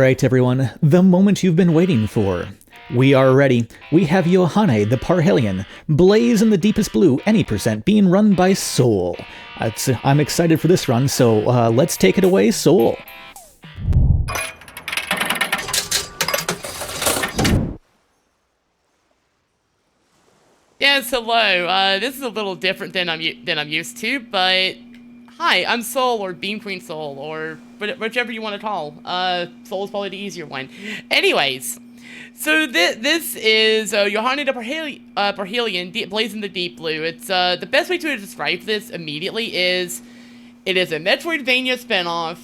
Alright everyone, the moment you've been waiting for. We are ready. We have Yohane, the Parhelion, Blaze in the deepest blue, any percent, being run by Soul. I'm excited for this run, so let's take it away, Soul. Yes, hello. This is a little different than I'm used to, but hi, I'm Soul, or Beam Queen Soul, or whichever you want to call. Soul is probably the easier one. Anyways, so this is Yohane the Parhelion, Blaze in the Deep Blue. It's the best way to describe this immediately is it is a Metroidvania spinoff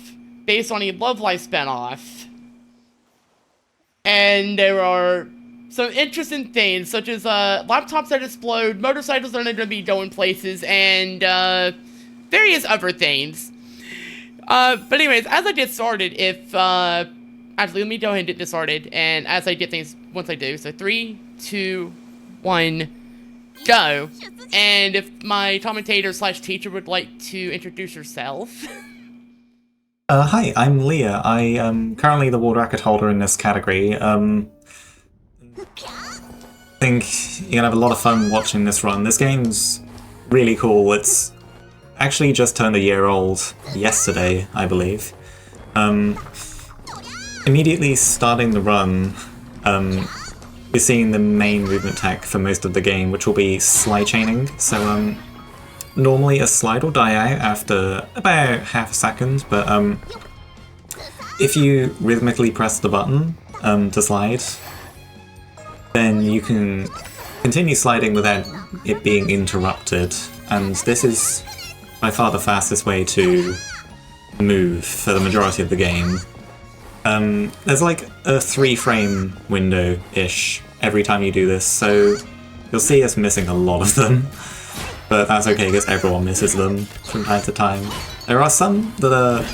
based on a Love Life spinoff, and there are some interesting things, such as laptops that explode, motorcycles that are going to be going places, and various other things. But anyways, as I get started, actually, let me go ahead and get this started, and as I get things, once I do, so 3, 2, 1, go. And if my commentator slash teacher would like to introduce herself. Hi, I'm Leah. I am currently the world record holder in this category. I think you're gonna have a lot of fun watching this run. This game's really cool. It's actually just turned a year old yesterday, I believe. Immediately starting the run, you're seeing the main movement tech for most of the game, which will be slide chaining. So normally a slide will die out after about half a second, but if you rhythmically press the button to slide, then you can continue sliding without it being interrupted, and this is by far the fastest way to move for the majority of the game. There's like a 3-frame window-ish every time you do this, so you'll see us missing a lot of them, but that's okay because everyone misses them from time to time. There are some that are,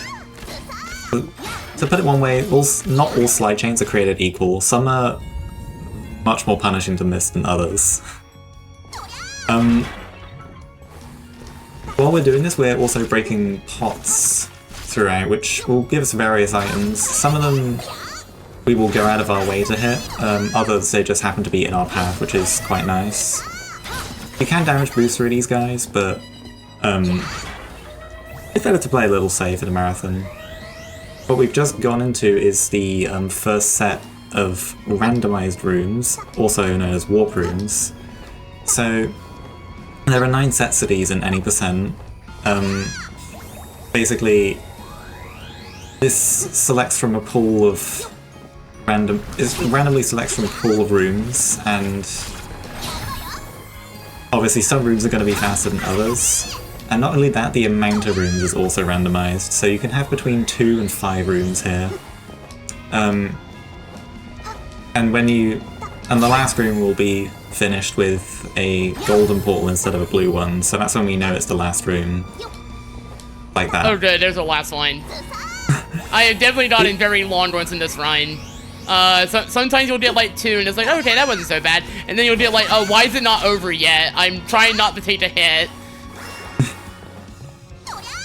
to put it one way, not all slide chains are created equal. Some are much more punishing to miss than others. While we're doing this, we're also breaking pots throughout, which will give us various items. Some of them we will go out of our way to hit, others they just happen to be in our path, which is quite nice. You can damage boost through these guys, but it's better to play a little safe in a marathon. What we've just gone into is the first set of randomized rooms, also known as warp rooms. So there are 9 sets of these in any percent. Basically, this selects from a pool of randomly selects from a pool of rooms, and obviously some rooms are going to be faster than others. And not only that, the amount of rooms is also randomized, so you can have between 2 and 5 rooms here. And the last room will be finished with a golden portal instead of a blue one, so that's when we know it's the last room. Like that. Oh good, there's a last one. I have definitely gotten very long runs in this run. Sometimes you'll get like 2 and it's like, okay, that wasn't so bad. And then you'll get like, oh, why is it not over yet? I'm trying not to take a hit.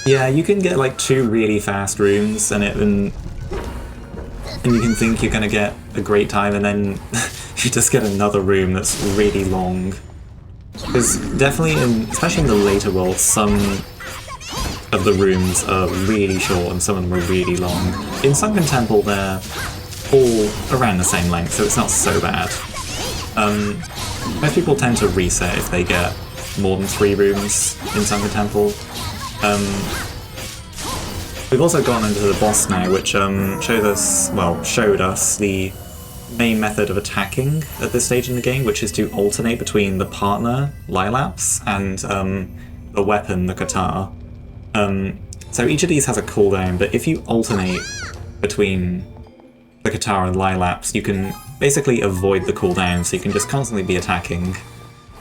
Yeah, you can get like 2 really fast rooms and you can think you're gonna get a great time, and then you just get another room that's really long. Because definitely, especially in the later worlds, some of the rooms are really short and some of them are really long. In Sunken Temple, they're all around the same length, so it's not so bad. Most people tend to reset if they get more than 3 rooms in Sunken Temple. We've also gone into the boss now, which showed us the main method of attacking at this stage in the game, which is to alternate between the partner, Lilaps, and the weapon, the guitar. So each of these has a cooldown, but if you alternate between the guitar and Lilaps, you can basically avoid the cooldown, so you can just constantly be attacking,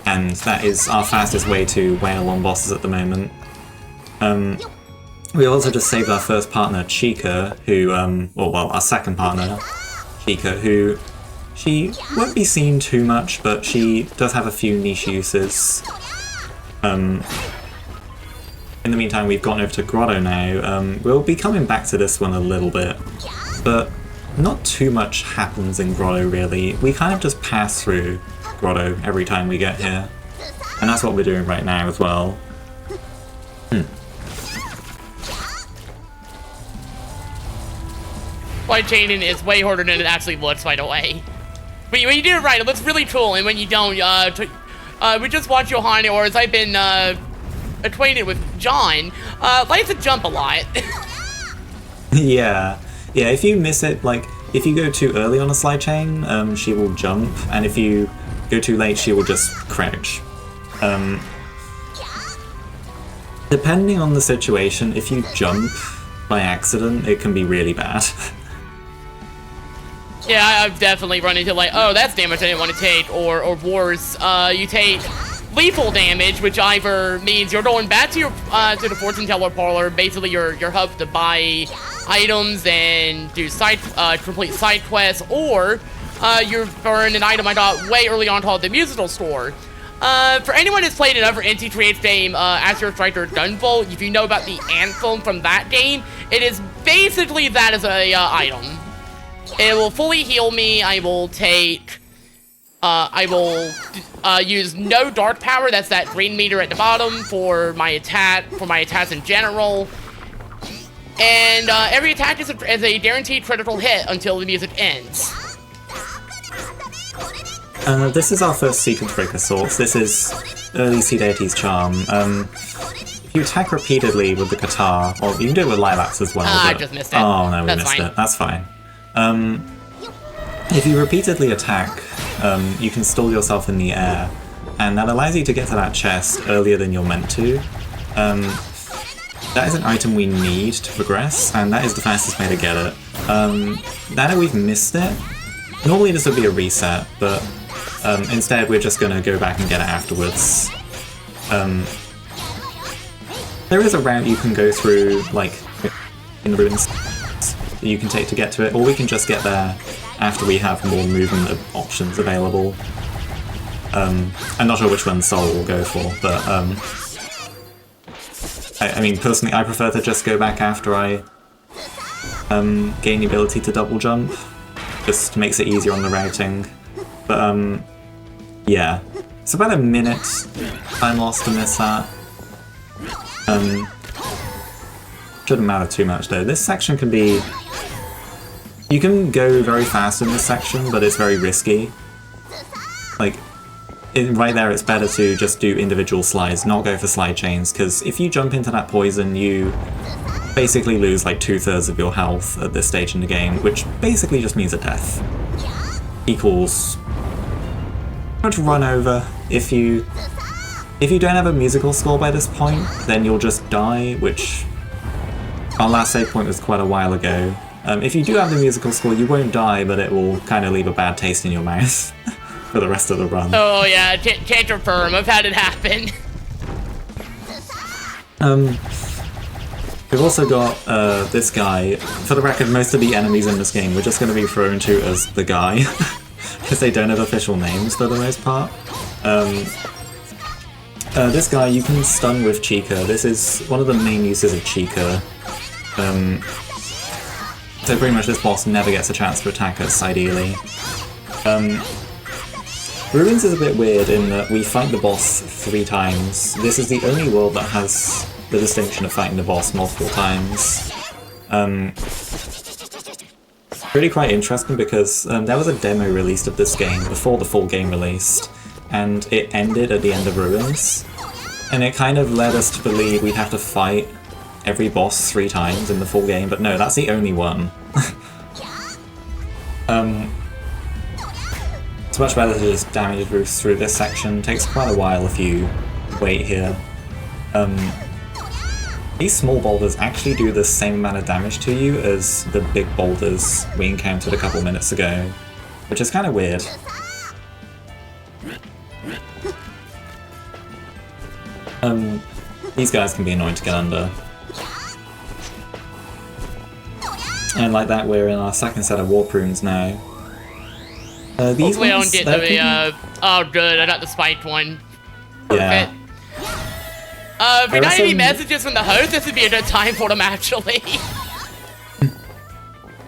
and that is our fastest way to wail on bosses at the moment. We also just saved our first partner, Chica, who, our second partner, Chica, who, she won't be seen too much, but she does have a few niche uses. In the meantime, we've gone over to Grotto now. We'll be coming back to this one a little bit, but not too much happens in Grotto, really. We kind of just pass through Grotto every time we get here. And that's what we're doing right now as well. Slide chaining is way harder than it actually looks, by the way. But when you do it right, it looks really cool, and when you don't, we just watched Yohane, or as I've been acquainted with John, likes to jump a lot. Yeah, if you miss it, like, if you go too early on a slide chain, she will jump, and if you go too late, she will just crouch. Depending on the situation, if you jump by accident, it can be really bad. Yeah, I've definitely run into like, oh, that's damage I didn't want to take, or worse, you take lethal damage, which either means you're going back to your to the fortune teller parlor, basically your hub to buy items and do complete side quests, or you burn an item I got way early on called the musical store. For anyone who's played another NC3H game, Astro Striker Gunvolt, if you know about the anthem from that game, it is basically that as a item. It will fully heal me. I will take, I will use no dark power, that's that green meter at the bottom, for my attacks in general. And every attack is a guaranteed critical hit until the music ends. This is our first sequence breaker source. This is early Sea Deity's Charm. If you attack repeatedly with the guitar, or you can do it with Lilacs as well. I just missed it. Oh no, we missed it. That's fine. If you repeatedly attack, you can stall yourself in the air, and that allows you to get to that chest earlier than you're meant to. That is an item we need to progress, and that is the fastest way to get it. Now that we've missed it, normally this would be a reset, but instead we're just going to go back and get it afterwards. There is a route you can go through, like, in the ruins, that you can take to get to it, or we can just get there after we have more movement options available. I'm not sure which one Soul will go for, but I mean, personally, I prefer to just go back after I gain the ability to double jump. Just makes it easier on the routing. But yeah, it's about a minute time lost to miss that. Shouldn't matter too much though. This section can be... You can go very fast in this section, but it's very risky. Like, right there it's better to just do individual slides, not go for slide chains, because if you jump into that poison, you basically lose like 2/3 of your health at this stage in the game, which basically just means a death. Equals... much run over. If you don't have a musical score by this point, then you'll just die, which our last save point was quite a while ago. If you do have the musical score, you won't die, but it will kind of leave a bad taste in your mouth for the rest of the run. Oh yeah, can't confirm. I've had it happen. We've also got this guy. For the record, most of the enemies in this game we're just going to be thrown to as the guy, because they don't have official names for the most part. This guy you can stun with Chica. This is one of the main uses of Chica. So pretty much this boss never gets a chance to attack us, ideally. Ruins is a bit weird in that we fight the boss 3 times. This is the only world that has the distinction of fighting the boss multiple times. Really quite interesting because there was a demo released of this game before the full game released, and it ended at the end of Ruins. And it kind of led us to believe we'd have to fight every boss 3 times in the full game, but no, that's the only one. It's much better to just damage Bruce through this section. Takes quite a while if you wait here. These small boulders actually do the same amount of damage to you as the big boulders we encountered a couple minutes ago, which is kind of weird. These guys can be annoying to get under. And like that, we're in our second set of warp runes now. These Hopefully ones, I don't get the, oh good, I got the spiked one. Yeah. Perfect. If we got any messages from the host, this would be a good time for them, actually.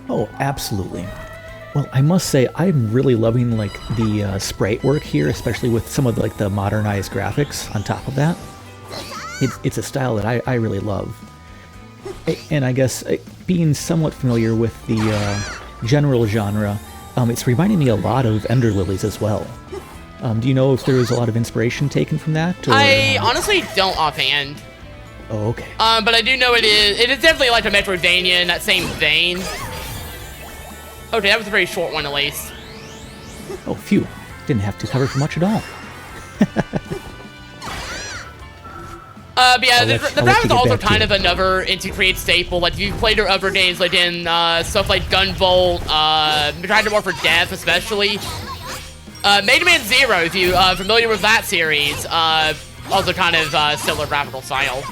Oh, absolutely. Well, I must say, I'm really loving like the sprite work here, especially with some of the, like the modernized graphics on top of that. It's a style that I really love. And I guess being somewhat familiar with the general genre, it's reminding me a lot of Ender Lilies as well. Do you know if there was a lot of inspiration taken from that? Or, I honestly don't offhand. Oh, okay. But I do know it is definitely like a Metroidvania in that same vein. Okay, that was a very short one at least. Oh, phew. Didn't have to cover for much at all. But yeah, the Brown is also kind of another Into Create staple. Like, if you've played their other games, like in stuff like Gunvolt, Dragon War for Death especially. Mega Man Zero, if you are familiar with that series, also kind of similar graphical style.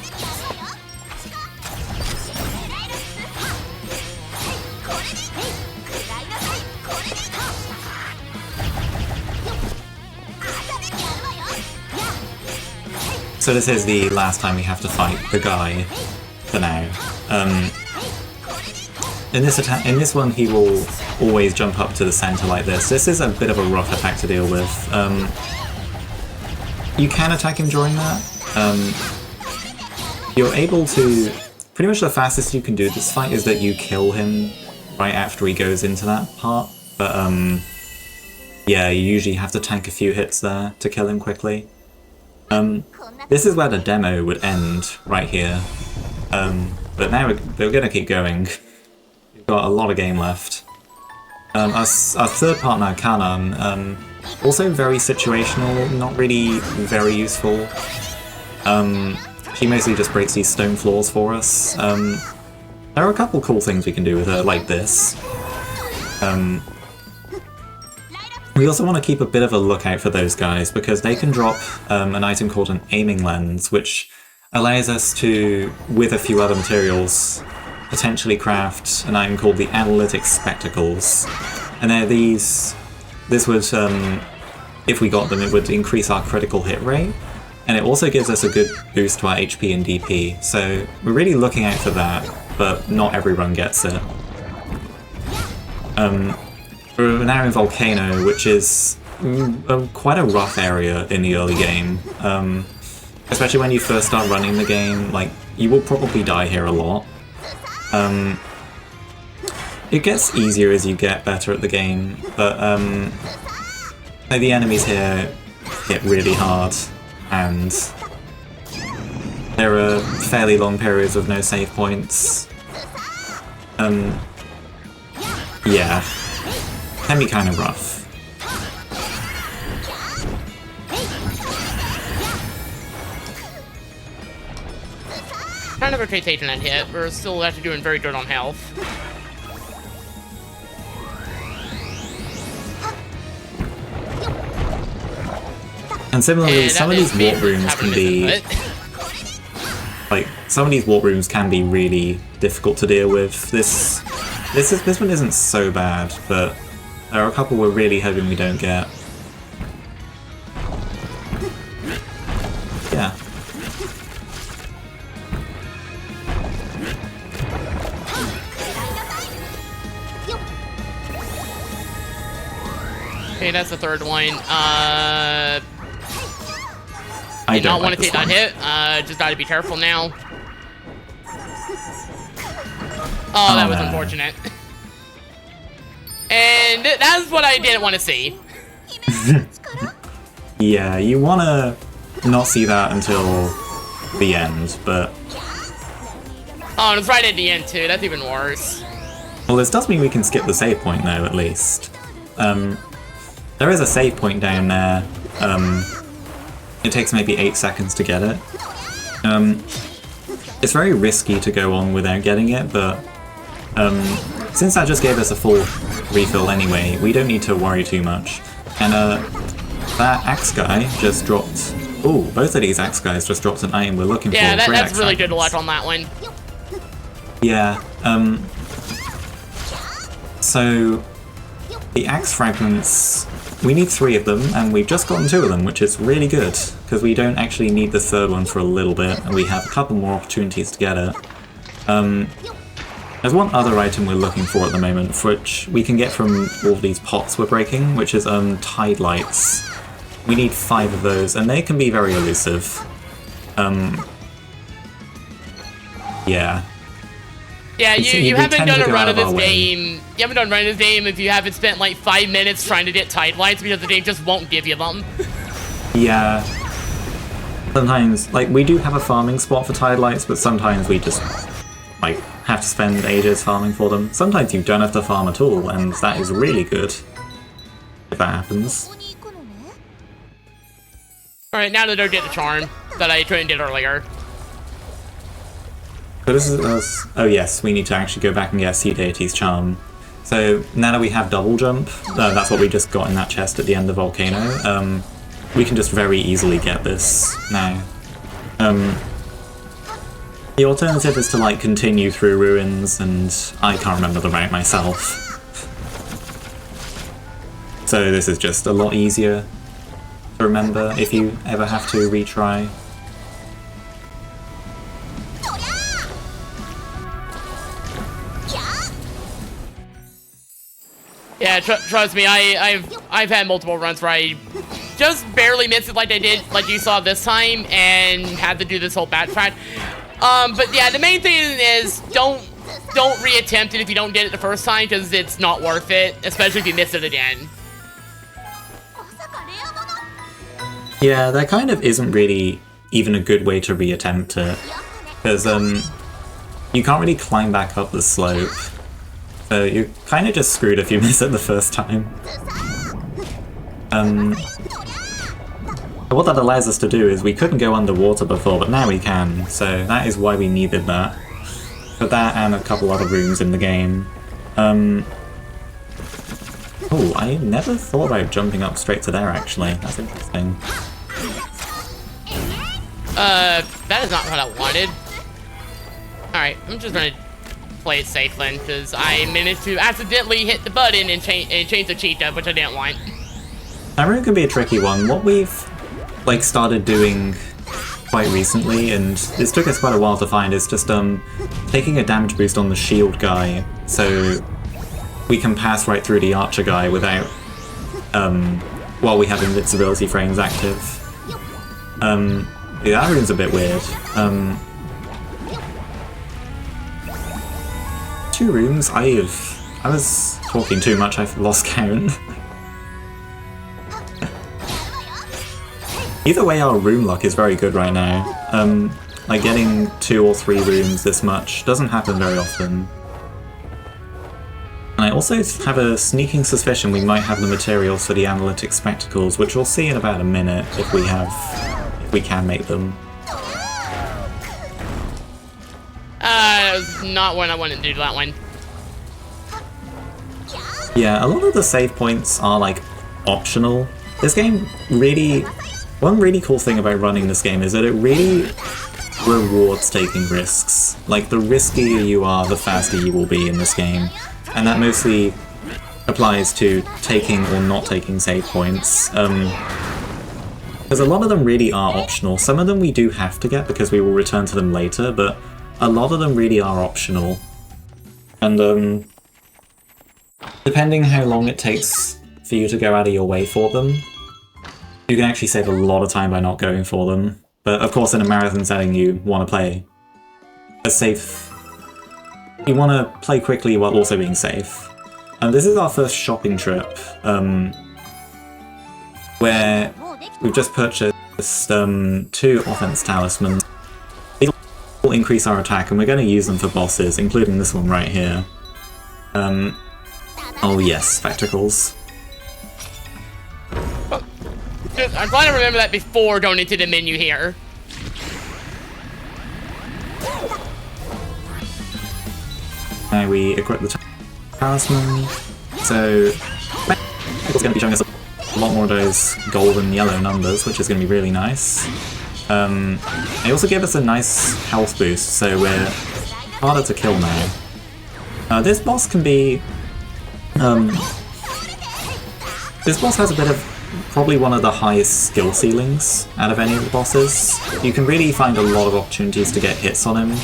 So this is the last time we have to fight the guy for now. In this one, he will always jump up to the center like this. This is a bit of a rough attack to deal with. You can attack him during that. You're able to... Pretty much the fastest you can do this fight is that you kill him right after he goes into that part. But yeah, you usually have to tank a few hits there to kill him quickly. This is where the demo would end, right here. But now we're gonna keep going. We've got a lot of game left. Our third partner, Kanan, also very situational, not really very useful. She mostly just breaks these stone floors for us. There are a couple cool things we can do with her, like this. We also want to keep a bit of a lookout for those guys, because they can drop an item called an aiming lens, which allows us to, with a few other materials, potentially craft an item called the Analytic Spectacles. And they're this would, if we got them, it would increase our critical hit rate, and it also gives us a good boost to our HP and DP, so we're really looking out for that, but not every run gets it. We're now in Volcano, which is quite a rough area in the early game. Especially when you first start running the game, like, you will probably die here a lot. It gets easier as you get better at the game, but the enemies here hit really hard, and there are fairly long periods with no save points. Yeah. Can be kind of rough. Kind of okay taking that hit. We're still actually doing very good on health. And similarly, some of these warp rooms can be... Like, some of these warp rooms can be really difficult to deal with. This one isn't so bad, but there are a couple we're really hoping we don't get. Yeah. Okay, that's the third one. I don't want to take that hit. Just gotta be careful now. Oh, that was unfortunate. And that's what I didn't want to see. Yeah, you want to not see that until the end, but... Oh, and it's right at the end too. That's even worse. Well, this does mean we can skip the save point though, at least. There is a save point down there. It takes maybe 8 seconds to get it. It's very risky to go on without getting it, but since that just gave us a full refill anyway, we don't need to worry too much. And that axe guy just dropped... Ooh, both of these axe guys just dropped an item we're looking for. Yeah, that's really good luck on that one. Yeah, so the axe fragments, we need 3 of them, and we've just gotten 2 of them, which is really good, because we don't actually need the third one for a little bit, and we have a couple more opportunities to get it. There's one other item we're looking for at the moment, which we can get from all of these pots we're breaking, which is tide lights. We need 5 of those, and they can be very elusive. Yeah. Yeah, you we haven't tend done to a go run out of of this our way. game. You haven't done a run of this game if you haven't spent like 5 minutes trying to get tide lights because the game just won't give you them. Yeah. Sometimes, like, we do have a farming spot for tide lights, but sometimes we just, like, have to spend ages farming for them. Sometimes you don't have to farm at all, and that is really good if that happens. Alright, now that I did the charm that I tried and did earlier. So this is us. Oh yes, we need to actually go back and get Sea Deity's charm. So now that we have double jump, that's what we just got in that chest at the end of Volcano, we can just very easily get this now. The alternative is to like continue through ruins, and I can't remember the route myself. So this is just a lot easier to remember if you ever have to retry. Yeah, trust me, I've had multiple runs where I just barely missed it like I did, like you saw this time, and had to do this whole backtrack. But yeah, the main thing is don't reattempt it if you don't get it the first time, because it's not worth it, especially if you miss it again. Yeah, there kind of isn't really even a good way to reattempt it, because you can't really climb back up the slope. So you're kind of just screwed if you miss it the first time. What that allows us to do is we couldn't go underwater before, but now we can, so that is why we needed that. For that and a couple other rooms in the game. Oh, I never thought about jumping up straight to there actually, that's interesting. That is not what I wanted. Alright, I'm just gonna play it safe then, because I managed to accidentally hit the button and change the cheetah, which I didn't want. That room can be a tricky one. What we've like started doing quite recently, and this took us quite a while to find, is just taking a damage boost on the shield guy, so we can pass right through the archer guy without while we have invincibility frames active. Yeah, that room's a bit weird. 2 rooms? I was talking too much, I've lost count. Either way, our room luck is very good right now. Like getting 2 or 3 rooms this much doesn't happen very often. And I also have a sneaking suspicion we might have the materials for the analytic spectacles, which we'll see in about a minute if we can make them. Not when I wanted to do that one. Yeah, a lot of the save points are like optional. This game really... One really cool thing about running this game is that it really rewards taking risks. Like, the riskier you are, the faster you will be in this game. And that mostly applies to taking or not taking save points. Because a lot of them really are optional. Some of them we do have to get because we will return to them later, but a lot of them really are optional. And depending how long it takes for you to go out of your way for them, you can actually save a lot of time by not going for them. But of course in a marathon setting you want to play a safe... You want to play quickly while also being safe. And this is our first shopping trip, where we've just purchased 2 offense talismans. These will increase our attack, and we're going to use them for bosses, including this one right here. Oh yes, spectacles. I'm glad I remember that before going into the menu here. Now we equip the talisman, so it's going to be showing us a lot more of those gold and yellow numbers, which is going to be really nice. They also give us a nice health boost, so we're harder to kill now. This boss can be... this boss has a bit of probably one of the highest skill ceilings out of any of the bosses. You can really find a lot of opportunities to get hits on him,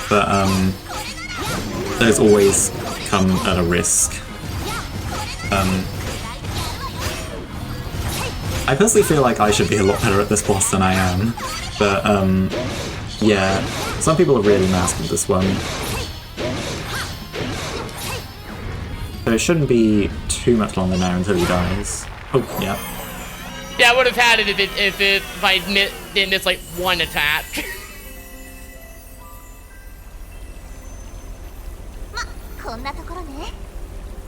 but those always come at a risk. I personally feel like I should be a lot better at this boss than I am, but yeah, some people have really mastered this one. So it shouldn't be too much longer now until he dies. Oh, yeah. Yeah, I would have had it if I didn't miss like one attack.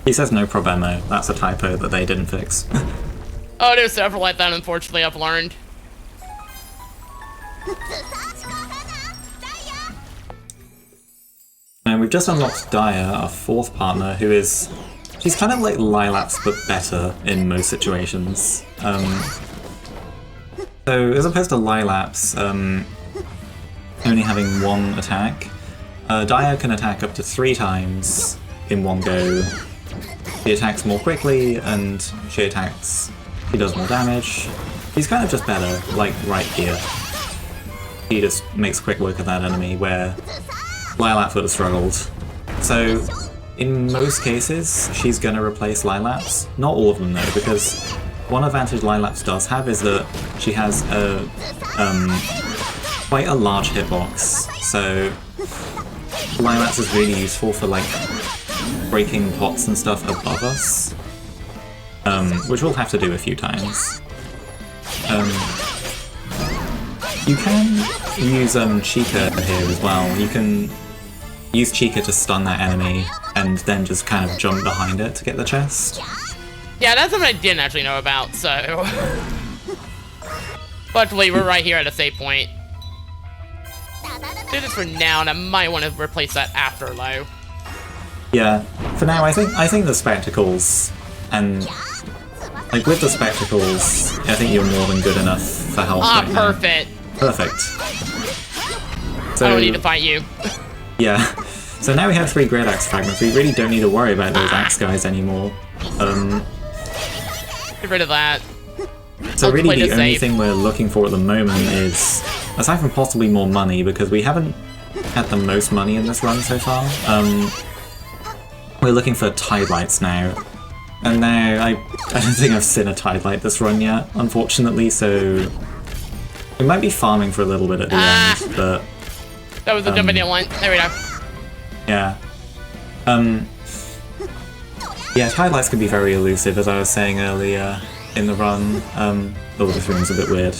He says no problemo. That's a typo that they didn't fix. Oh, there's several like that, unfortunately, I've learned. And we've just unlocked Daya, our fourth partner, who is... She's kind of like Lilaps, but better in most situations. So, as opposed to Lilaps only having one attack, Daya can attack up to 3 times in one go. She attacks more quickly, and she does more damage. She's kind of just better, like right here. He just makes quick work of that enemy, where Lilaps would have struggled. So, in most cases, she's going to replace Lilaps. Not all of them though, because one advantage Lilaps does have is that she has a quite a large hitbox. So Lilaps is really useful for like breaking pots and stuff above us, which we'll have to do a few times. You can use Chica here as well. You can use Chica to stun that enemy and then just kind of jump behind it to get the chest. Yeah, that's something I didn't actually know about, so... Luckily, we're right here at a save point. Do this for now, and I might want to replace that after, though. Yeah, for now, I think the spectacles, and like with the spectacles, I think you're more than good enough for health right now. Perfect. Perfect. So, I don't need to fight you. Yeah. So now we have 3 Great Axe fragments. We really don't need to worry about those axe guys anymore. Get rid of that. So I'll really the only safe. thing we're looking for at the moment is, aside from possibly more money, because we haven't had the most money in this run so far, we're looking for Tide Lights now. And now, I don't think I've seen a Tide Light this run yet, unfortunately, so we might be farming for a little bit at the end, but... That was the jump I didn't want. There we go. Yeah. Yeah, Tide Lights can be very elusive, as I was saying earlier in the run. Oh, this room's a bit weird.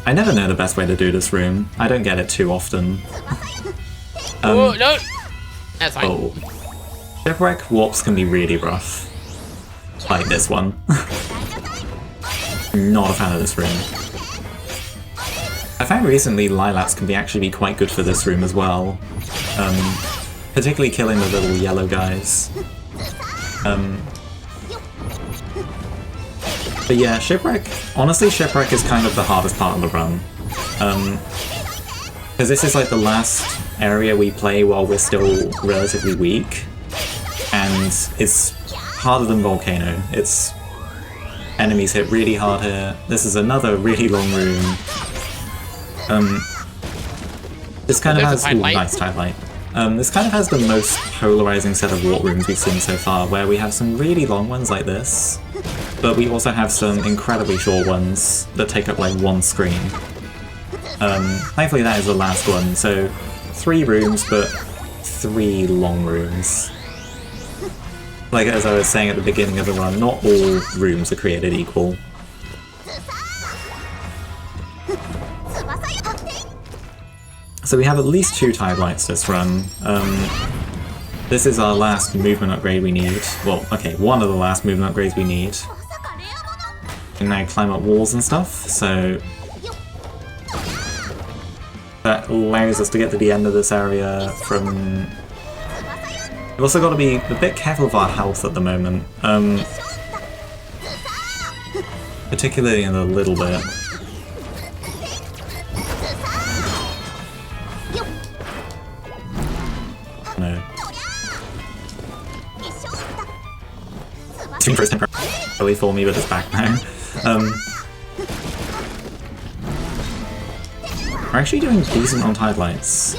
I never know the best way to do this room. I don't get it too often. Oh, no! That's fine. Oh. Shipwreck warps can be really rough. Like this one. Not a fan of this room. I found recently Lilaps can actually be quite good for this room as well. Particularly killing the little yellow guys. But yeah, Shipwreck... Honestly, Shipwreck is kind of the hardest part of the run. Because this is like the last area we play while we're still relatively weak. And it's harder than Volcano. It's... Enemies hit really hard here. This is another really long room. This kind of has... Ooh, nice Tide Light. This kind of has the most polarizing set of warp rooms we've seen so far, where we have some really long ones like this, but we also have some incredibly short ones that take up like one screen. Thankfully that is the last one, so 3 rooms, but 3 long rooms. Like as I was saying at the beginning of the run, not all rooms are created equal. So we have at least 2 Tide Lights this run. This is our last movement upgrade we need. Well, okay, one of the last movement upgrades we need. We can now climb up walls and stuff, so... that allows us to get to the end of this area from... We've also got to be a bit careful of our health at the moment. Particularly in a little bit. No. Stream first temporarily for me, but it's back now. We're actually doing decent on Tide Lights.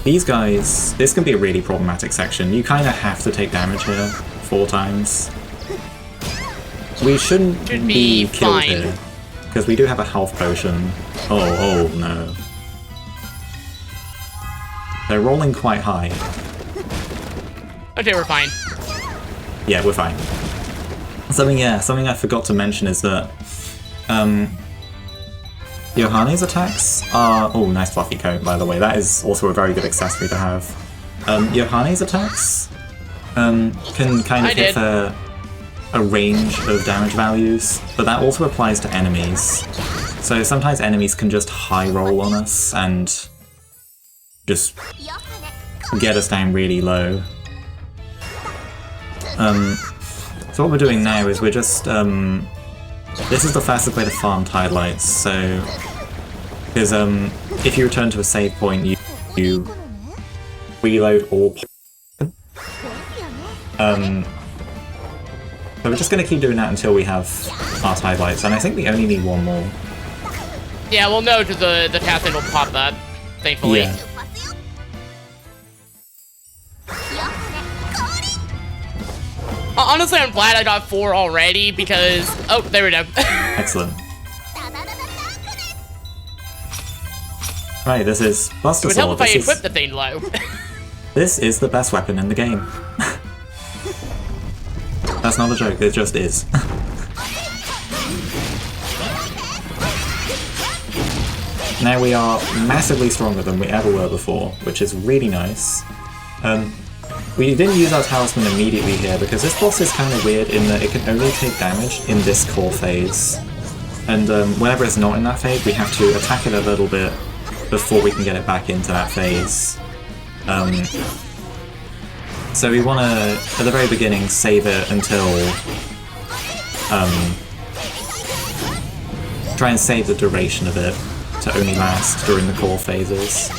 These guys, this can be a really problematic section. You kind of have to take damage here 4 times. We shouldn't be killed here, because we do have a health potion. Oh no. They're rolling quite high. Okay, we're fine. Yeah, we're fine. Something I forgot to mention is that Yohane's attacks are... Oh, nice fluffy coat, by the way. That is also a very good accessory to have. Yohane's attacks can kind of hit a range of damage values, but that also applies to enemies. So sometimes enemies can just high roll on us and just get us down really low. So what we're doing now is we're just... this is the fastest way to farm Tide Lights, so... Because if you return to a save point, you reload all... So we're just going to keep doing that until we have our Tide Lights, and I think we only need 1 more. Yeah, we'll know because the casting will pop up, thankfully. Yeah. Honestly, I'm glad I got 4 already because... Oh, there we go. Excellent. Right, this is Buster It would help Sword. if I equipped the thing low. This is the best weapon in the game. That's not a joke, it just is. Now we are massively stronger than we ever were before, which is really nice. We didn't use our talisman immediately here because this boss is kind of weird in that it can only take damage in this core phase. And whenever it's not in that phase, we have to attack it a little bit before we can get it back into that phase. So we want to, at the very beginning, save it until... try and save the duration of it to only last during the core phases.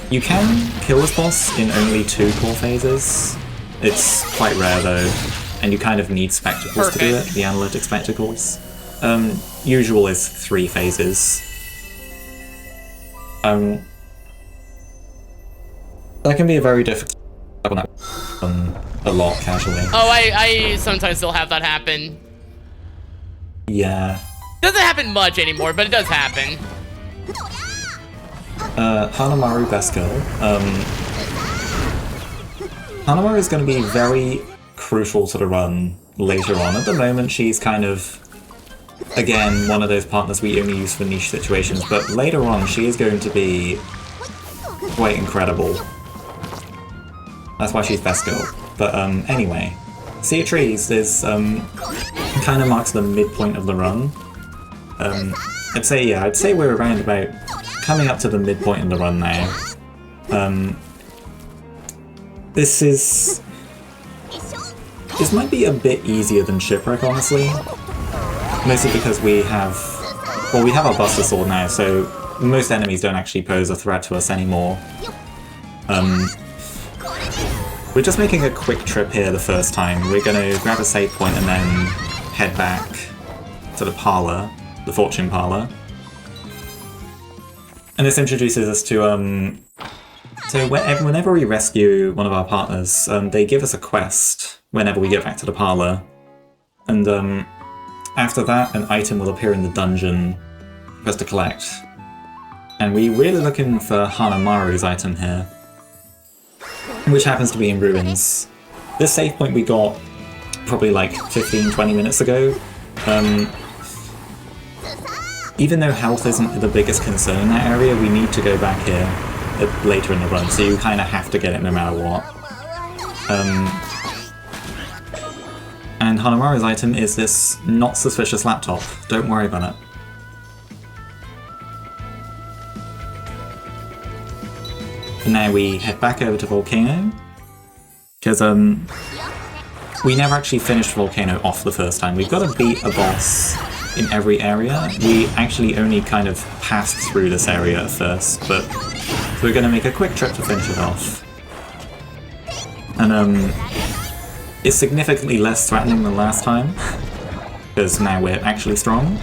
You can kill this boss in only 2 core phases. It's quite rare though, and you kind of need spectacles to do it, the analytic spectacles. Usual is 3 phases. That can be a very difficult a lot casually. Oh, I sometimes still have that happen. Yeah. Doesn't happen much anymore, but it does happen. Hanamaru best girl. Hanamaru is going to be very crucial to the run later on. At the moment, she's kind of, again, one of those partners we only use for niche situations, but later on, she is going to be quite incredible. That's why she's best girl. But anyway, Sea of Trees is kind of marks the midpoint of the run. I'd say we're around about coming up to the midpoint in the run now. This might be a bit easier than Shipwreck, honestly. Mostly because we have our Buster Sword now, so most enemies don't actually pose a threat to us anymore. We're just making a quick trip here the first time. We're gonna grab a save point and then head back to the parlor, the Fortune Parlor. And this introduces us to, so whenever we rescue one of our partners, they give us a quest whenever we get back to the parlor. And after that, an item will appear in the dungeon for us to collect. And we're really looking for Hanamaru's item here, which happens to be in ruins. This save point we got probably like 15-20 minutes ago. Even though health isn't the biggest concern in that area, we need to go back here later in the run, so you kind of have to get it no matter what. And Hanamaru's item is this not suspicious laptop. Don't worry about it. And now we head back over to Volcano, because we never actually finished Volcano off the first time. We've got to beat a boss in every area. We actually only kind of passed through this area at first, but so we're going to make a quick trip to finish it off. And it's significantly less threatening than last time, because now we're actually strong.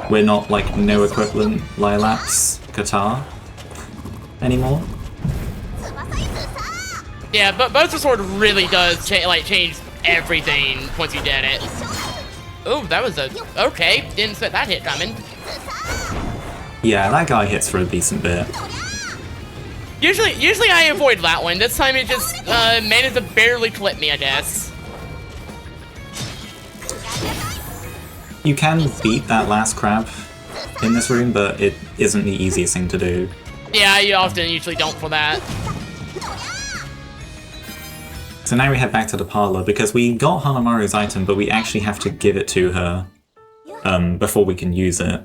We're not like no equivalent Lilaps Qatar anymore. Yeah, but Buster Sword really does change everything once you get it. Oh, that was a... Okay, didn't expect that hit coming. Yeah, that guy hits for a decent bit. Usually I avoid that one. This time it just managed to barely clip me, I guess. You can beat that last crab in this room, but it isn't the easiest thing to do. Yeah, you usually don't for that. So now we head back to the parlor, because we got Hanamaru's item, but we actually have to give it to her before we can use it.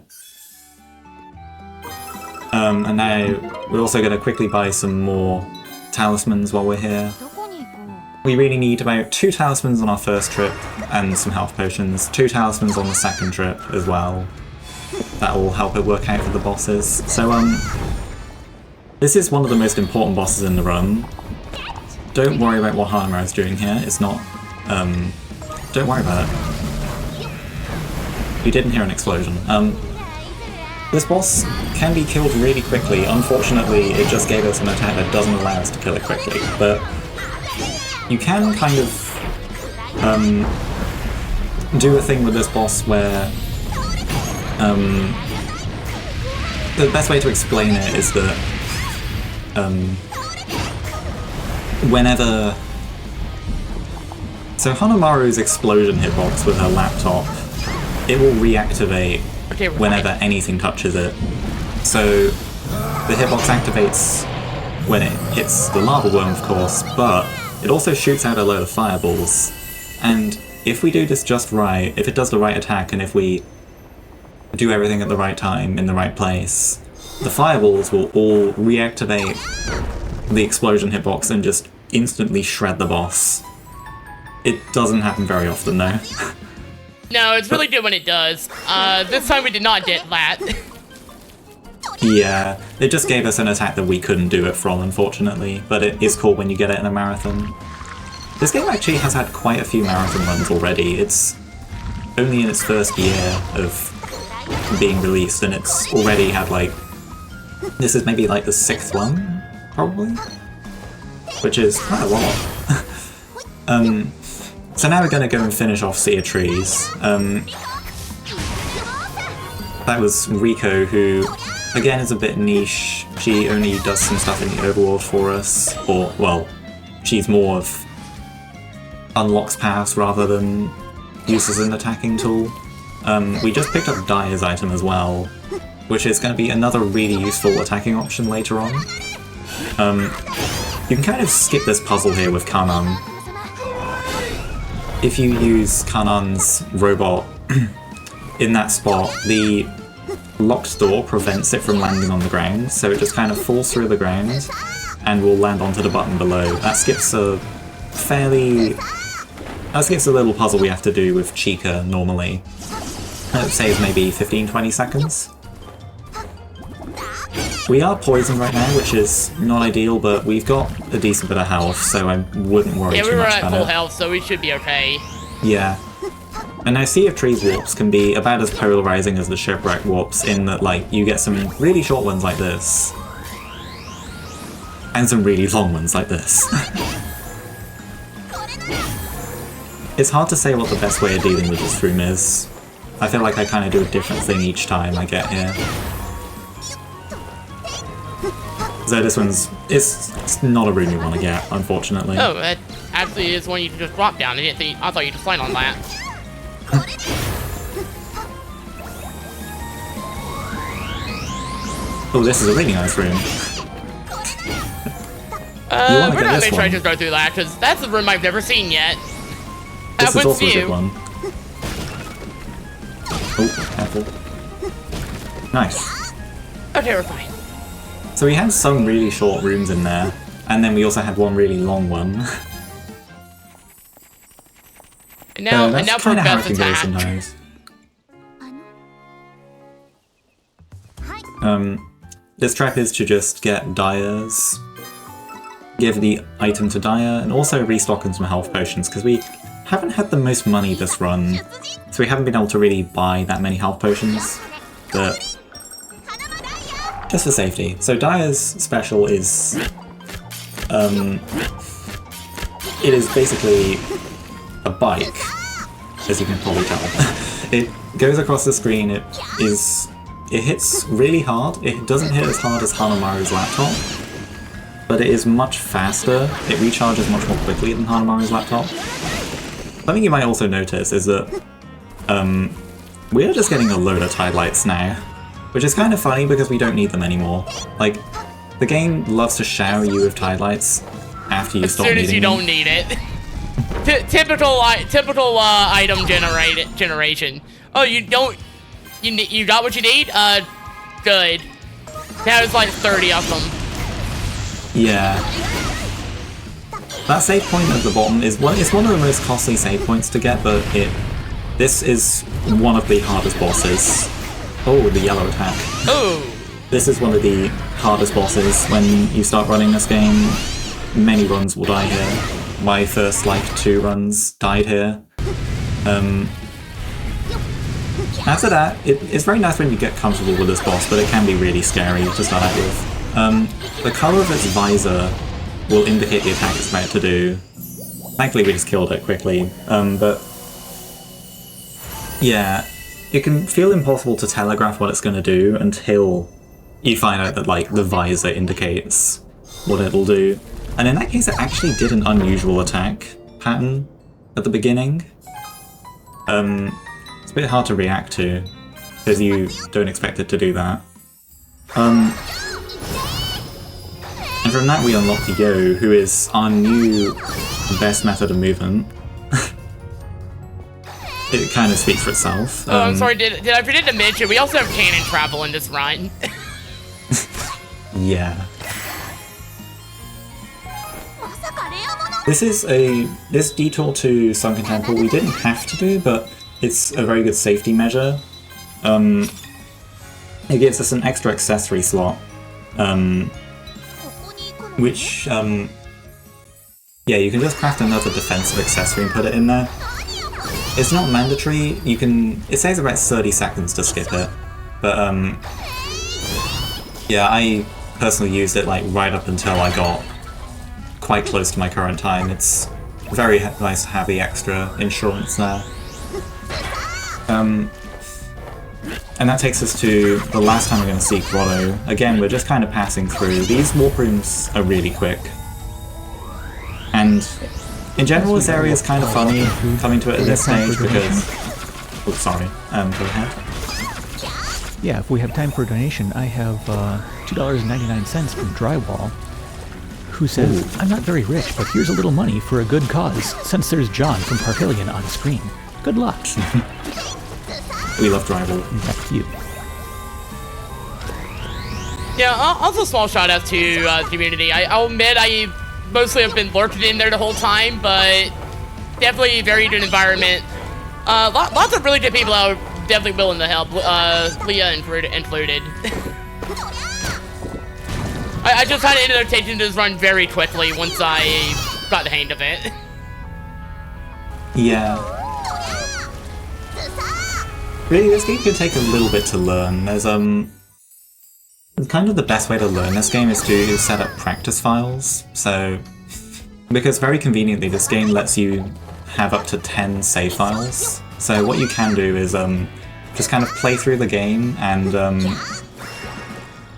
And now we're also going to quickly buy some more talismans while we're here. We really need about 2 talismans on our first trip and some health potions, 2 talismans on the second trip as well. That will help it work out for the bosses. So this is one of the most important bosses in the run. Don't worry about what Hanamaru's doing here, it's not... don't worry about it. You didn't hear an explosion. This boss can be killed really quickly. Unfortunately, it just gave us an attack that doesn't allow us to kill it quickly, but you can kind of do a thing with this boss where the best way to explain it is that whenever... So Hanamaru's explosion hitbox with her laptop, it will reactivate whenever anything touches it. So the hitbox activates when it hits the lava worm, of course, but it also shoots out a load of fireballs. And if we do this just right, if it does the right attack, and if we do everything at the right time, in the right place, the fireballs will all reactivate the explosion hitbox and just instantly shred the boss. It doesn't happen very often, though. No, it's really good when it does. This time we did not get that. Yeah, it just gave us an attack that we couldn't do it from, unfortunately, but it is cool when you get it in a marathon. This game actually has had quite a few marathon runs already. It's only in its first year of being released, and it's already had like... This is maybe like the 6th one, probably? Which is quite a lot. So now we're going to go and finish off Sea of Trees. That was Rico, who, again, is a bit niche. She only does some stuff in the overworld for us, or, well, she's more of unlocks paths rather than uses an attacking tool. We just picked up Dire's item as well, which is going to be another really useful attacking option later on. You can kind of skip this puzzle here with Kanan. If you use Kanan's robot in that spot, the locked door prevents it from landing on the ground, so it just kind of falls through the ground and will land onto the button below. That skips a little puzzle we have to do with Chica normally. That saves maybe 15-20 seconds. We are poisoned right now, which is not ideal, but we've got a decent bit of health, so I wouldn't worry too much about it. Yeah, we were at full health, so we should be okay. Yeah. And now Sea of Trees warps can be about as polarizing as the Shipwreck warps, in that, like, you get some really short ones like this, and some really long ones like this. It's hard to say what the best way of dealing with this room is. I feel like I kind of do a different thing each time I get here. So this one's... It's not a room you want to get, unfortunately. Oh, that actually is one you can just drop down. I thought you just land on that. Oh, this is a really nice room. We're not make sure I just go through that, because that's a room I've never seen yet. This is also a good one. Oh, careful. Nice. Okay, we're fine. So we had some really short rooms in there, and then we also had one really long one. And now for best attack. Sometimes. This trap is to just get Dire's, give the item to Dire, and also restock on some health potions, because we haven't had the most money this run, so we haven't been able to really buy that many health potions, but just for safety. So Dire's special is it is basically a bike, as you can probably tell. It goes across the screen, it hits really hard. It doesn't hit as hard as Hanamaru's laptop, but it is much faster. It recharges much more quickly than Hanamaru's laptop. Something you might also notice is that we are just getting a load of Tide Lights now, which is kind of funny because we don't need them anymore. Like, the game loves to shower you with Tide Lights after you stop needing them. As soon as you don't need it. Typical item generation. Oh, you don't... You got what you need? Good. There's like 30 of them. Yeah. That save point at the bottom is it's one of the most costly save points to get, but this is one of the hardest bosses. Oh, the yellow attack. Oh. This is one of the hardest bosses when you start running this game. Many runs will die here. My first, like, 2 runs died here. After that, it's very nice when you get comfortable with this boss, but it can be really scary to start out with. The colour of its visor will indicate the attack it's about to do. Thankfully we just killed it quickly, but yeah, it can feel impossible to telegraph what it's going to do until you find out that, like, the visor indicates what it'll do. And in that case it actually did an unusual attack pattern at the beginning. It's a bit hard to react to, because you don't expect it to do that. And from that we unlocked Yo, who is our new best method of movement. It kind of speaks for itself. Oh, I'm sorry, did I forget to mention, we also have cannon travel in this run. Yeah. This detour to Sunken Temple we didn't have to do, but it's a very good safety measure. It gives us an extra accessory slot, which, yeah, you can just craft another defensive accessory and put it in there. It's not mandatory, it saves about 30 seconds to skip it, but, yeah, I personally used it, like, right up until I got quite close to my current time. It's very nice to have the extra insurance there. And that takes us to the last time we're going to see Grotto. Again, we're just kind of passing through. These warp rooms are really quick. And in general, this area is kind of funny coming to it at this stage because... Oh, sorry. Go ahead. Yeah, if we have time for a donation, I have $2.99 from Drywall, who says, "I'm not very rich, but here's a little money for a good cause, since there's John from Parhelion on screen. Good luck." We love Drywall. Back to you. Yeah, also small shout out to the community. I'll admit I mostly have been lurking in there the whole time, but definitely a very good environment. Lots of really good people out definitely willing to help, Leah included. I just had an invitation to just run very quickly once I got the hang of it. Yeah. Really, this game can take a little bit to learn. There's, kind of the best way to learn this game is to set up practice files. So, because very conveniently this game lets you have up to 10 save files. So what you can do is, just kind of play through the game and,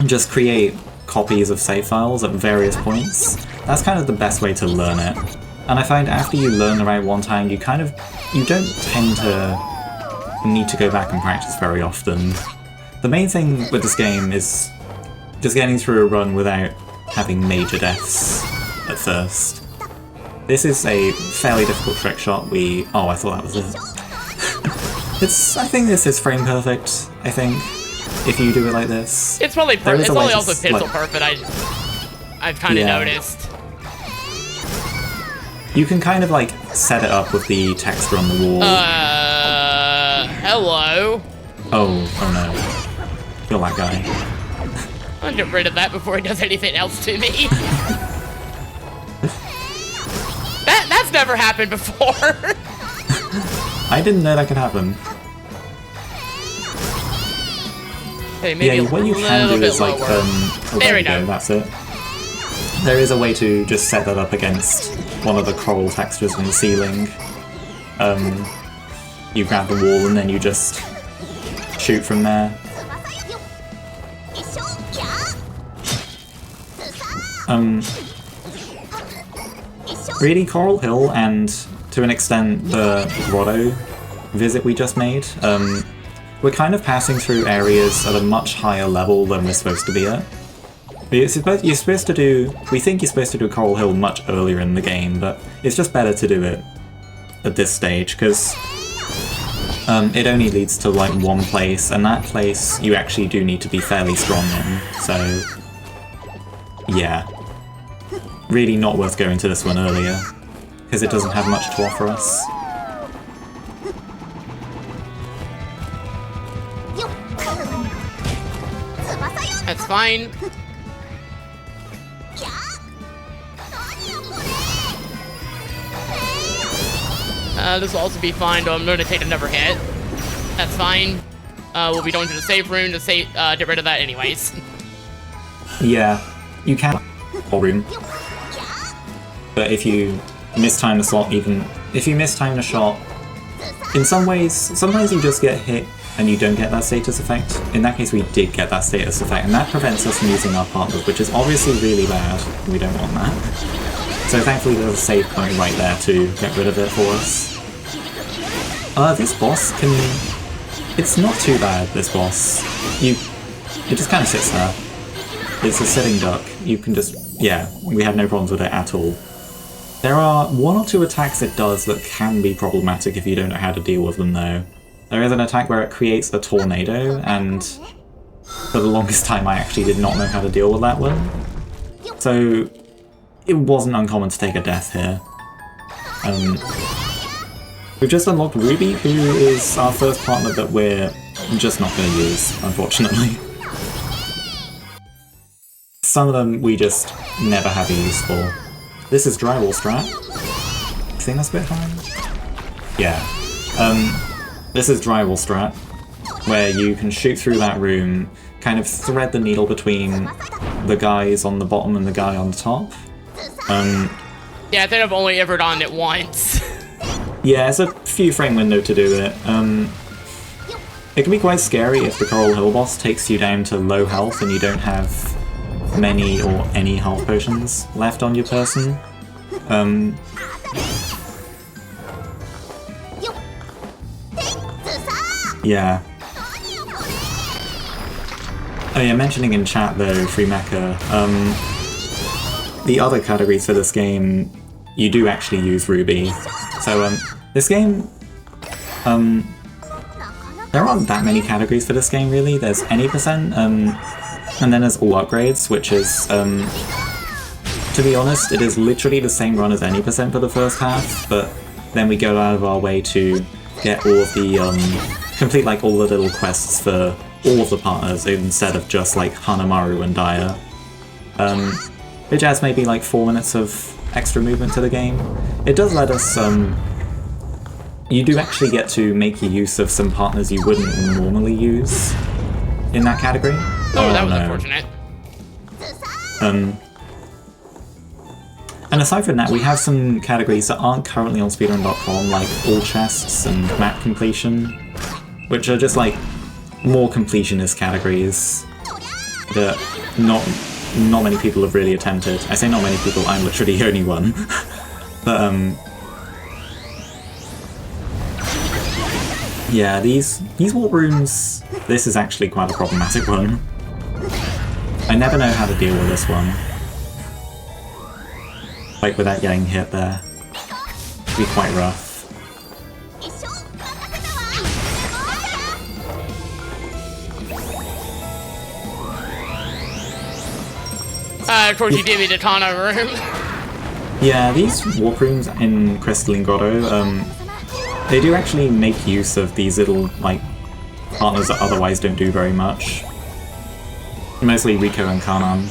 just create copies of save files at various points. That's kind of the best way to learn it. And I find after you learn the right one time, you don't tend to need to go back and practice very often. The main thing with this game is just getting through a run without having major deaths at first. This is a fairly difficult trick shot. Oh, I thought that was it. I think this is frame perfect, I think. If you do it like this. It's probably also pixel perfect, I've kind of noticed. You can kind of like set it up with the texture on the wall. Hello. Oh no. You're that guy. I'll get rid of that before he does anything else to me. That's never happened before. I didn't know that could happen. Okay, maybe yeah, what you can do is like, there we go. That's it. there is a way to just set that up against one of the coral textures on the ceiling. You grab the wall and then you just shoot from there. Really, Coral Hill and, to an extent, the grotto visit we just made, we're kind of passing through areas at a much higher level than we're supposed to be at. We think you're supposed to do Coral Hill much earlier in the game, but it's just better to do it at this stage, because it only leads to like one place, and that place you actually do need to be fairly strong in, so yeah. Really not worth going to this one earlier, because it doesn't have much to offer us. That's fine. This will also be fine, though I'm going to take another hit. That's fine. We'll be going to the save room to get rid of that anyways. Yeah, you can room. But if you mistime the slot, even if you mistime the shot, in some ways, sometimes you just get hit and you don't get that status effect. In that case, we did get that status effect, and that prevents us from using our partners, which is obviously really bad. We don't want that. So thankfully there's a save point right there to get rid of it for us. This boss can... It's not too bad, this boss. It just kind of sits there. It's a sitting duck. You can just... Yeah, we had no problems with it at all. There are one or two attacks it does that can be problematic if you don't know how to deal with them, though. There is an attack where it creates a tornado, and for the longest time I actually did not know how to deal with that one. So it wasn't uncommon to take a death here. We've just unlocked Ruby, who is our first partner that we're just not going to use, unfortunately. Some of them we just never have a use for. This is Drywall Strat. I think that's a bit high. Yeah. This is Drywall Strat, where you can shoot through that room, kind of thread the needle between the guys on the bottom and the guy on the top. Yeah, I think I've only ever done it once. Yeah, it's a few frame window to do it. It can be quite scary if the Coral Hill boss takes you down to low health and you don't have many or any health potions left on your person. Yeah. Oh yeah, mentioning in chat though, Free Mecha, the other categories for this game, you do actually use Ruby. So, this game, there aren't that many categories for this game really. There's any percent, and then there's all upgrades, which is, to be honest, it is literally the same run as any percent for the first half, but then we go out of our way to get all of the, complete like all the little quests for all of the partners instead of just like Hanamaru and Daya. Which adds maybe like 4 minutes of extra movement to the game. It does let us, you do actually get to make use of some partners you wouldn't normally use in that category. Oh, that was unfortunate. And aside from that, we have some categories that aren't currently on speedrun.com, like all chests and map completion, which are just like more completionist categories that not many people have really attempted. I say not many people, I'm literally the only one. But yeah, these warp rooms, this is actually quite a problematic one. I never know how to deal with this one. Like without getting hit there. It'd be quite rough. Of course you gave me the Tana room. Yeah, these warp rooms in Crystalline Grotto, they do actually make use of these little, like, partners that otherwise don't do very much. Mostly Rico and Kanan.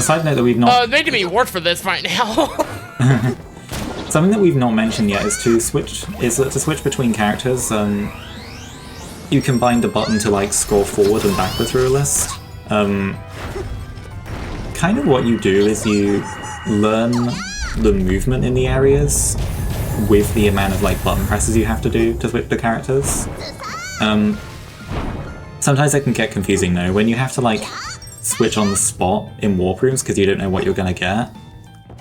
side note that we've not... making me work for this right now. Something that we've not mentioned yet is to switch between characters. You can bind a button to like scroll forward and backward through a list. Kind of what you do is you learn the movement in the areas with the amount of like button presses you have to do to switch the characters. Sometimes it can get confusing though, when you have to like switch on the spot in warp rooms because you don't know what you're gonna get.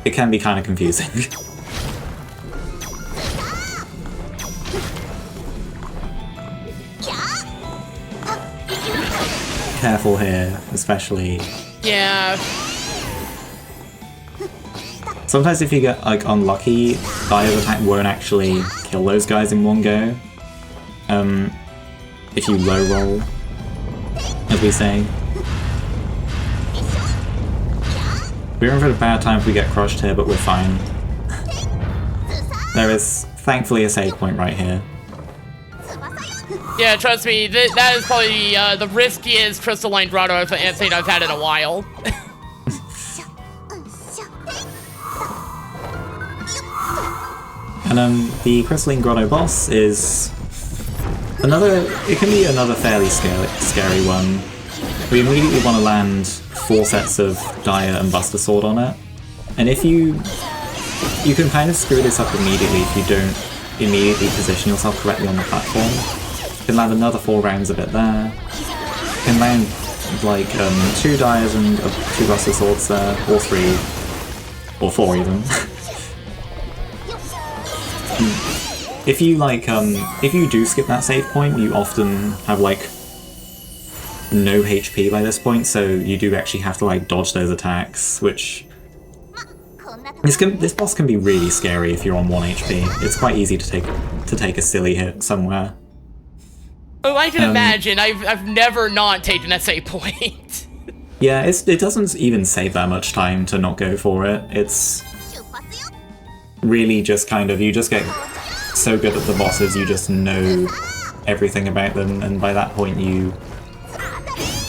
It can be kind of confusing. Careful here, especially. Yeah. Sometimes if you get like unlucky, Dire's attack won't actually kill those guys in one go. If you low roll, as we say. We're in for a bad time if we get crushed here, but we're fine. There is thankfully a save point right here. Yeah, trust me, that is probably the riskiest crystalline grotto I think I've had in a while. And the crystalline grotto boss is it can be another fairly scary one. We immediately want to land 4 sets of Dire and Buster Sword on it. And if you can kind of screw this up immediately if you don't immediately position yourself correctly on the platform. You can land another 4 rounds of it there. You can land like 2 Dires and 2 Buster Swords there, or 3, or 4 even. If you like, if you do skip that save point, you often have like no HP by this point, so you do actually have to like dodge those attacks, which this boss can be really scary if you're on 1 HP. It's quite easy to take a silly hit somewhere. Oh, I can imagine. I've never not taken a save point. Yeah, it doesn't even save that much time to not go for it. It's really just kind of, you just get so good at the bosses, you just know everything about them, and by that point you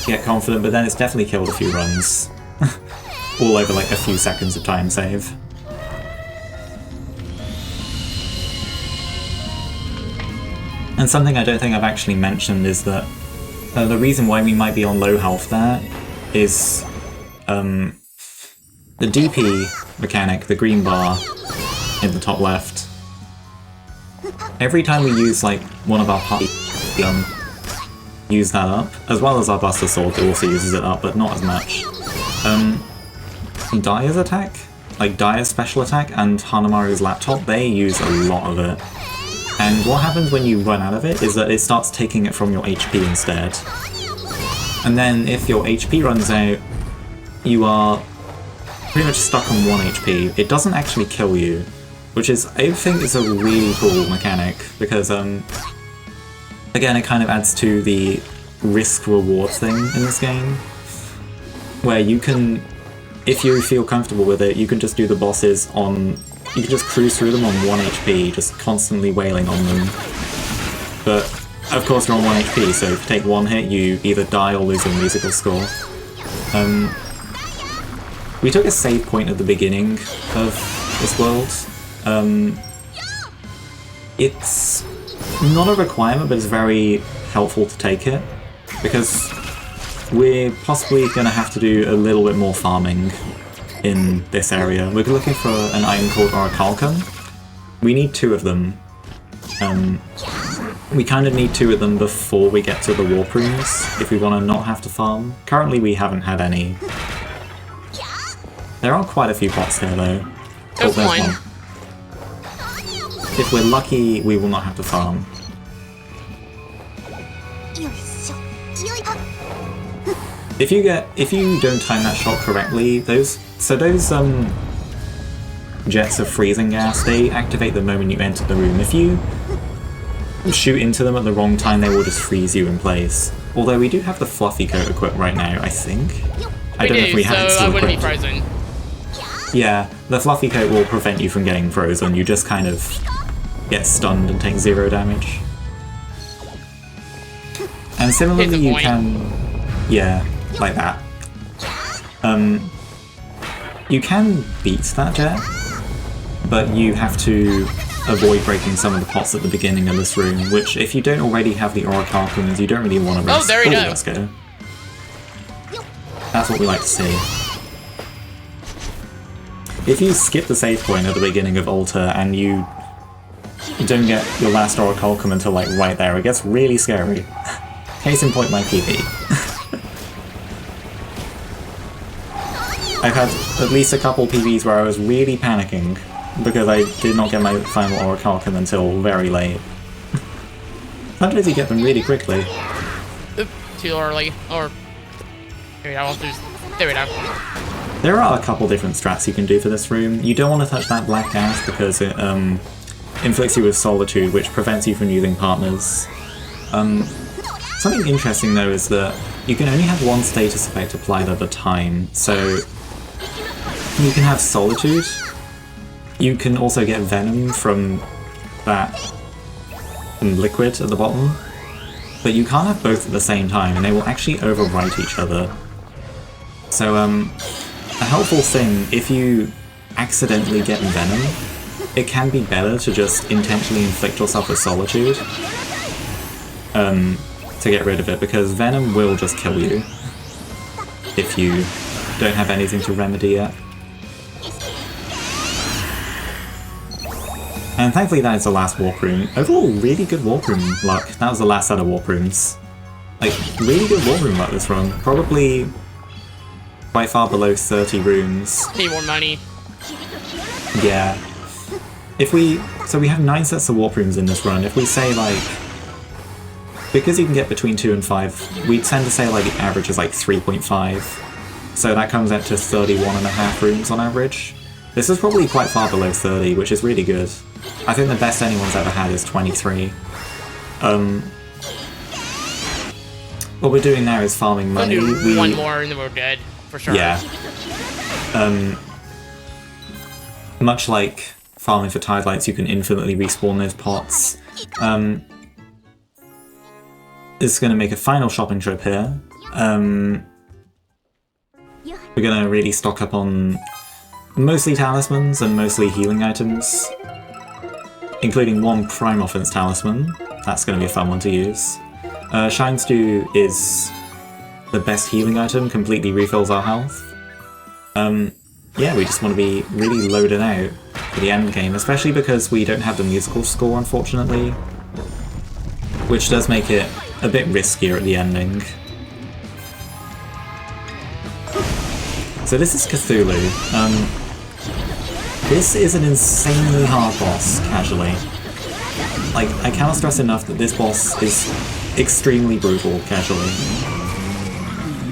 get confident, but then it's definitely killed a few runs. All over like a few seconds of time save. And something I don't think I've actually mentioned is that the reason why we might be on low health there is the DP mechanic, the green bar in the top left. Every time we use like one of our Parhelion, use that up, as well as our Buster Sword that also uses it up, but not as much. Dire's attack, like Dire's special attack and Hanamaru's laptop, they use a lot of it. And what happens when you run out of it is that it starts taking it from your HP instead. And then if your HP runs out, you are pretty much stuck on 1 HP. It doesn't actually kill you, which is, I think, is a really cool mechanic, because again, it kind of adds to the risk-reward thing in this game, where you can, if you feel comfortable with it, you can just do the bosses on, you can just cruise through them on 1 HP, just constantly wailing on them. But, of course, you're on 1 HP, so if you take 1 hit, you either die or lose your musical score. We took a save point at the beginning of this world. It's not a requirement, but it's very helpful to take it, because we're possibly going to have to do a little bit more farming in this area. We're looking for an item called Orichalcum. We need 2 of them. We kind of need 2 of them before we get to the warp rooms, if we want to not have to farm. Currently we haven't had any. There are quite a few pots here though. There's one. If we're lucky, we will not have to farm. If you don't time that shot correctly, those jets of freezing gas, they activate the moment you enter the room. If you shoot into them at the wrong time, they will just freeze you in place. Although we do have the fluffy coat equipped right now, I think. I don't know if we have it still equipped. I wouldn't be frozen. Yeah, the fluffy coat will prevent you from getting frozen. You just kind of get stunned and take 0 damage. And similarly, you can, yeah, like that. You can beat that jet, but you have to avoid breaking some of the pots at the beginning of this room, which if you don't already have the Orichalcums, you don't really want to risk. Oh, there we go. Let's go. That's what we like to see. If you skip the save point at the beginning of Altar and you don't get your last Orichalcum until like right there, it gets really scary. Case in point, my PB. I've had at least a couple PBs where I was really panicking because I did not get my final Orichalcum until very late. Sometimes you get them really quickly. Oop, too early. Or there we go. There we go. There are a couple different strats you can do for this room. You don't want to touch that black dash because it inflicts you with Solitude, which prevents you from using partners. Something interesting though is that you can only have one status effect applied at a time, so you can have Solitude. You can also get Venom from that liquid at the bottom, but you can't have both at the same time, and they will actually overwrite each other. So, a helpful thing, if you accidentally get Venom, it can be better to just intentionally inflict yourself with Solitude to get rid of it, because Venom will just kill you if you don't have anything to remedy yet. And thankfully that is the last warp room. Overall, really good warp room luck. That was the last set of warp rooms. Like, really good warp room luck this run. Probably by far below 30 rooms. Need more money. Yeah. So we have 9 sets of warp rooms in this run. If we say like, because you can get between 2 and 5, we tend to say like the average is like 3.5. So that comes out to 31.5 rooms on average. This is probably quite far below 30, which is really good. I think the best anyone's ever had is 23. What we're doing now is farming money. We'll do one more and then we're good, for sure. Yeah. Much like farming for Tide Lights, you can infinitely respawn those pots. This is going to make a final shopping trip here. We're going to really stock up on mostly talismans and mostly healing items, including one Prime Offense talisman. That's going to be a fun one to use. Shine Stew is the best healing item, completely refills our health. Yeah, we just want to be really loaded out for the end game, especially because we don't have the musical score, unfortunately, which does make it a bit riskier at the ending. So this is Cthulhu. This is an insanely hard boss, casually. Like, I cannot stress enough that this boss is extremely brutal, casually.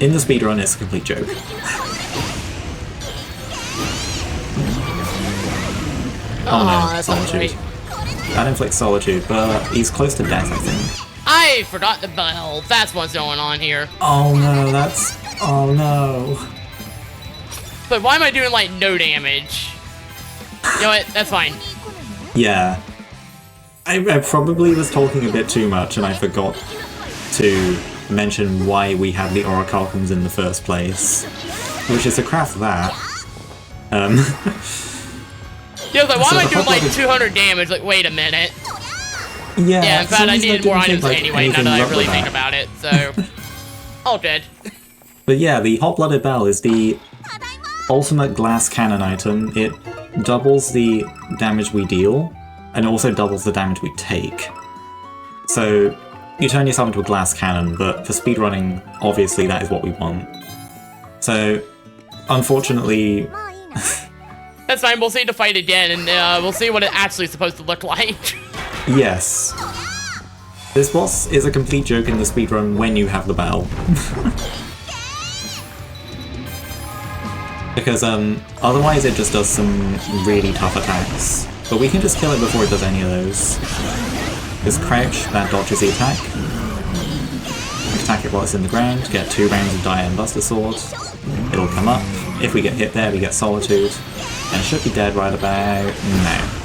In the speedrun, it's a complete joke. Oh no, that's Solitude. That inflicts Solitude, but he's close to death, I think. I forgot the bell. That's what's going on here. Oh no, that's... oh no. But why am I doing, like, no damage? You know what? That's fine. Yeah. I probably was talking a bit too much and I forgot to mention why we had the Orichalcums in the first place. Which is to craft that. Yeah, I was like, why So am I the doing, like, hot-blooded- 200 damage? Like, wait a minute. Yeah, In fact, I needed more items anyway, now that I really think about. about it, so... All dead. But yeah, the Hot-Blooded Bell is the ultimate glass cannon item. It doubles the damage we deal, and also doubles the damage we take. So, you turn yourself into a glass cannon, but for speedrunning, obviously that is what we want. So, unfortunately... That's fine, we'll see the fight again, and we'll see what it actually is supposed to look like. Yes. This boss is a complete joke in the speedrun when you have the bell. Because otherwise it just does some really tough attacks. But we can just kill it before it does any of those. This crouch, that dodges the attack. Attack it while it's in the ground, get 2 rounds of Dire and Buster Sword. It'll come up. If we get hit there, we get Solitude. And it should be dead right about now.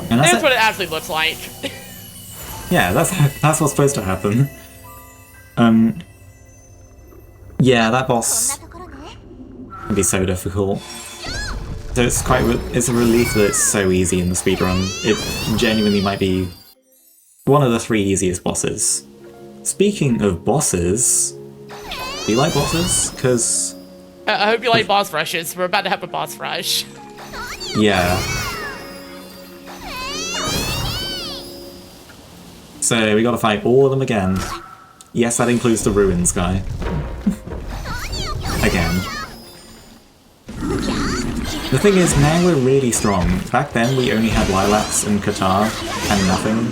And That's what it actually looks like. Yeah, that's what's supposed to happen. Yeah, that boss It'd be so difficult. So it's a relief that it's so easy in the speedrun. It genuinely might be one of the 3 easiest bosses. Speaking of bosses, do you like bosses? Because I hope you like boss rushes. We're about to have a boss rush. yeah. So we gotta fight all of them again. Yes, that includes the ruins guy. Again. The thing is, now we're really strong. Back then we only had Lilacs and Qatar and nothing.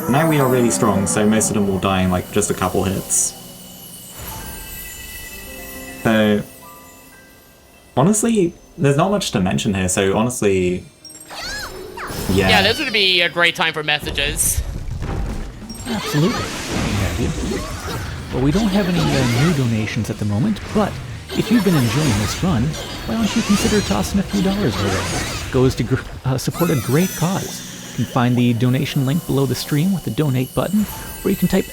Now we are really strong, so most of them will die in like just a couple hits. So honestly, there's not much to mention here, so honestly, yeah. Yeah, this would be a great time for messages. Absolutely. Well, we don't have any new donations at the moment, but if you've been enjoying this run, why don't you consider tossing a few dollars our way? It goes to support a great cause. You can find the donation link below the stream with the donate button, or you can type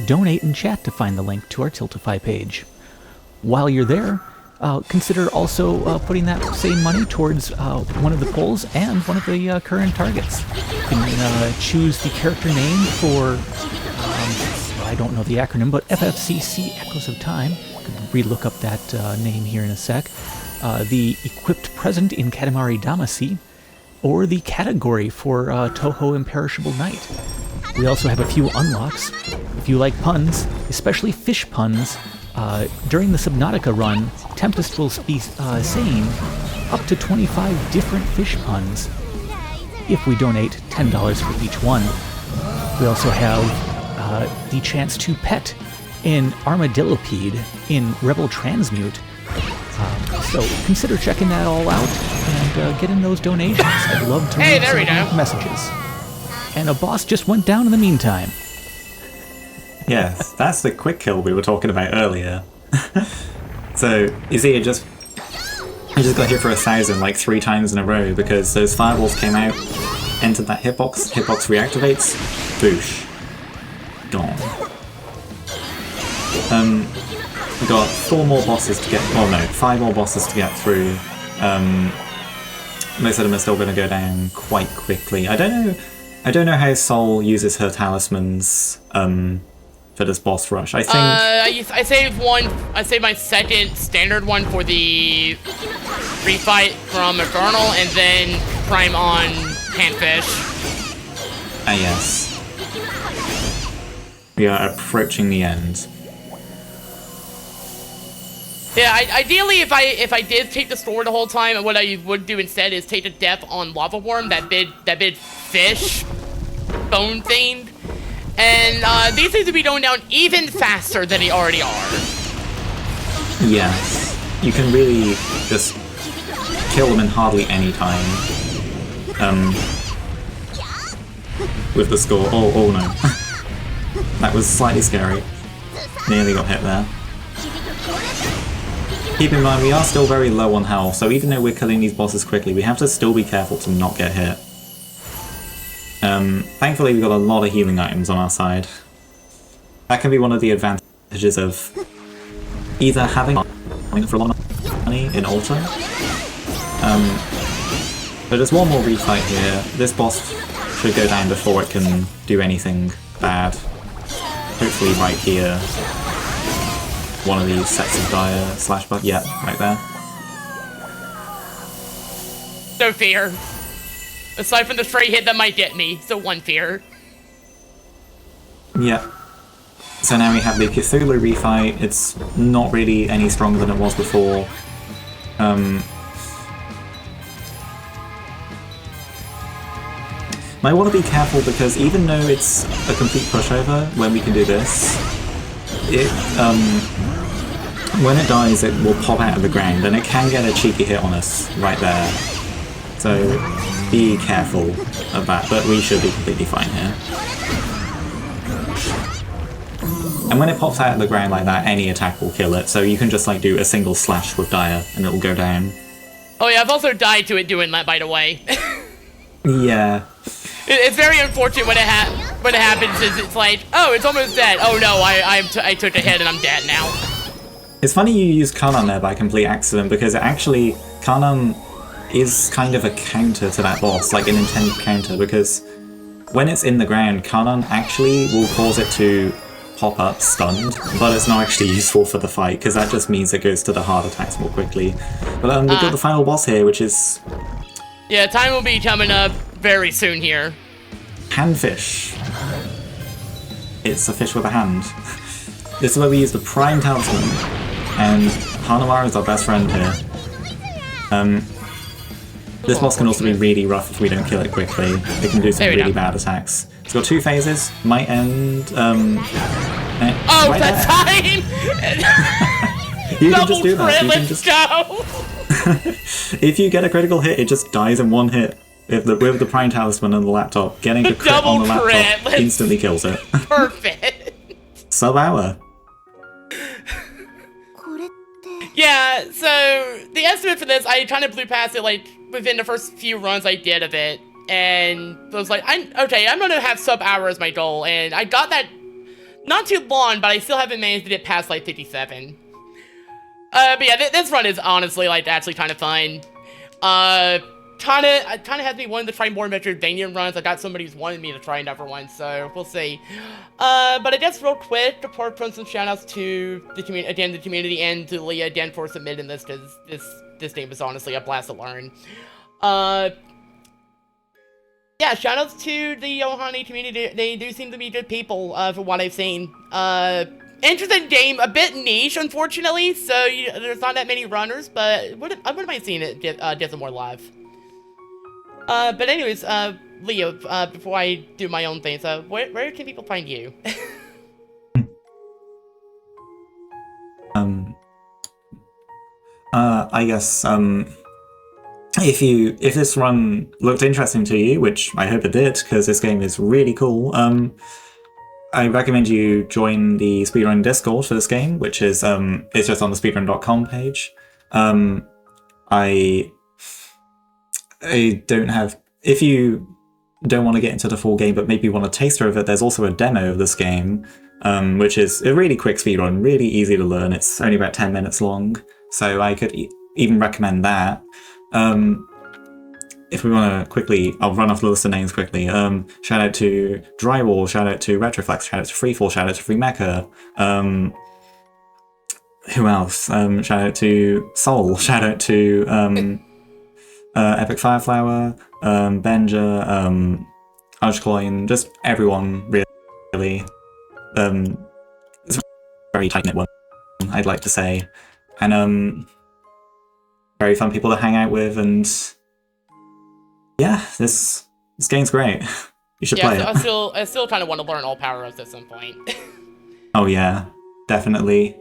!donate in chat to find the link to our Tiltify page. While you're there, consider also putting that same money towards one of the polls and one of the current targets. You can choose the character name for, I don't know the acronym, but FFCC Echoes of Time. I could relook up that name here in a sec. The equipped present in Katamari Damacy, or the category for Toho Imperishable Night. We also have a few unlocks. If you like puns, especially fish puns, during the Subnautica run, Tempest will be saying up to 25 different fish puns if we donate $10 for each one. We also have the chance to pet an Armadillopede in Rebel Transmute. So consider checking that all out and getting those donations. I'd love to read some of the messages. And a boss just went down in the meantime. Yes, that's the quick kill we were talking about earlier. So, you see, I just got hit for 1,000 like 3 times in a row because those fireballs came out, entered that hitbox reactivates, boosh, gone. We got 4 more bosses to get, 5 more bosses to get through. Most of them are still going to go down quite quickly. I don't know how Sol uses her talismans, for this boss rush. I think I saved one. I saved my second standard one for the refight from Infernal, and then Prime on Panfish. Ah yes. We are approaching the end. Yeah, ideally, if I did take the sword the whole time, what I would do instead is take the death on Lava Worm, that big fish, bone thing. And these things would be going down even faster than they already are. Yes. You can really just kill them in hardly any time. With the score. Oh no. That was slightly scary. Nearly got hit there. Keep in mind, we are still very low on health, so even though we're killing these bosses quickly, we have to still be careful to not get hit. Thankfully we've got a lot of healing items on our side. That can be one of the advantages of either having for a lot of money in Ultra. But there's one more refight here. This boss should go down before it can do anything bad. Hopefully right here. One of these sets of dire /bug. Yeah, right there. No fear. Aside from the stray hit that might get me, so one fear. Yeah. So now we have the Cthulhu refight. It's not really any stronger than it was before. Might want to be careful because even though it's a complete pushover when we can do this, when it dies it will pop out of the ground and it can get a cheeky hit on us right there. So be careful of that, but we should be completely fine here. And when it pops out of the ground like that, any attack will kill it, so you can just like do a single slash with Dire and it'll go down. Oh yeah, I've also died to it doing that, by the way. Yeah. It's very unfortunate when it happens. Is it's like, oh, it's almost dead. Oh no, I took a hit and I'm dead now. It's funny you use Kanan there by complete accident, because actually Kanan is kind of a counter to that boss, like an intended counter, because when it's in the ground, Kanan actually will cause it to pop up stunned, but it's not actually useful for the fight, because that just means it goes to the hard attacks more quickly. But we've got the final boss here, which is... Yeah, time will be coming up very soon here. Handfish. It's a fish with a hand. This is where we use the Prime Talisman, and Hanamara is our best friend here. This boss can also be really rough if we don't kill it quickly. It can do some really bad attacks. It's got 2 phases. Might end. Oh, that time! You can just do that. Let's go! If you get a critical hit, it just dies in 1 hit. With the Prime Talisman on the laptop, getting a crit on the laptop instantly kills it. Perfect. Sub-hour. Yeah, so the estimate for this, I kind of blew past it like within the first few runs I did of it, and I was like, I'm gonna have sub-hour as my goal, and I got that not too long, but I still haven't managed to get past like 57. But yeah, this run is honestly like actually kind of fun. Kind of has me wanting to try more Metroidvania runs. I got somebody who's wanted me to try another one, so we'll see. But I guess real quick, to put some shoutouts to the community, and to Leah again for submitting this, because this game is honestly a blast to learn. Yeah, shoutouts to the Yohane community. They do seem to be good people, from what I've seen. Interesting game, a bit niche, unfortunately, so there's not that many runners, but I wouldn't mind seeing it get some more live. But anyways, Leo, before I do my own things, where can people find you? I guess, if this run looked interesting to you, which I hope it did, because this game is really cool, I recommend you join the Speedrun Discord for this game, which is, it's just on the speedrun.com page. I don't have... If you don't want to get into the full game, but maybe want a taster of it, there's also a demo of this game, which is a really quick speedrun, really easy to learn. It's only about 10 minutes long, so I could even recommend that. If we want to quickly, I'll run off the list of names quickly. Shout out to Drywall, shout out to Retroflex, shout out to Freefall, shout out to Free Mecha. Who else? Shout out to Soul, shout out to Epic Fireflower, Benja, Archcoin, just everyone, really. It's a very tight-knit one, I'd like to say. And very fun people to hang out with, and yeah, this game's great. You should play it. I still kind of want to learn all power-ups at some point. Oh yeah, definitely.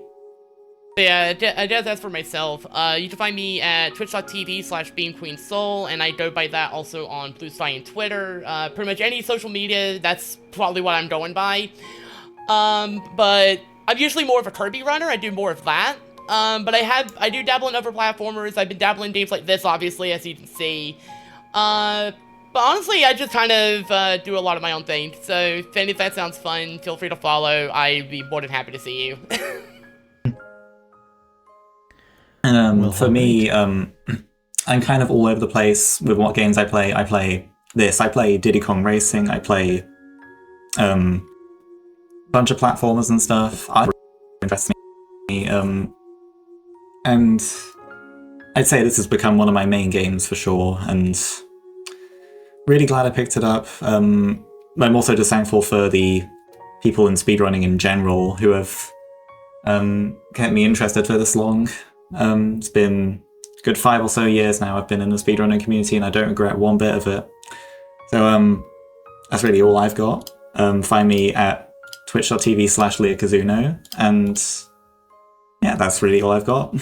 Yeah, I guess that's for myself. You can find me at twitch.tv/BeamQueenSoul, and I go by that also on Blue Sky and Twitter. Pretty much any social media, that's probably what I'm going by. But I'm usually more of a Kirby runner, I do more of that. But I do dabble in other platformers. I've been dabbling in games like this, obviously, as you can see. But honestly, I just kind of do a lot of my own thing. So if any of that sounds fun, feel free to follow. I'd be more than happy to see you. And for me, I'm kind of all over the place with what games I play. I play this. I play Diddy Kong Racing. I play bunch of platformers and stuff. I interests me. And I'd say this has become one of my main games for sure. And really glad I picked it up. I'm also just thankful for the people in speedrunning in general who have kept me interested for this long. It's been a good 5 or so years now I've been in the speedrunning community, and I don't regret one bit of it. So that's really all I've got. Find me at twitch.tv/LeahKazuno, and yeah, that's really all I've got.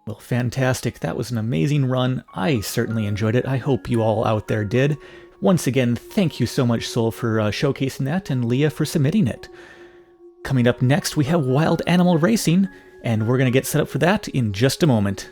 Well, fantastic. That was an amazing run. I certainly enjoyed it. I hope you all out there did. Once again, thank you so much, Soul, for showcasing that, and Leah for submitting it. Coming up next, we have Wild Animal Racing, and we're going to get set up for that in just a moment.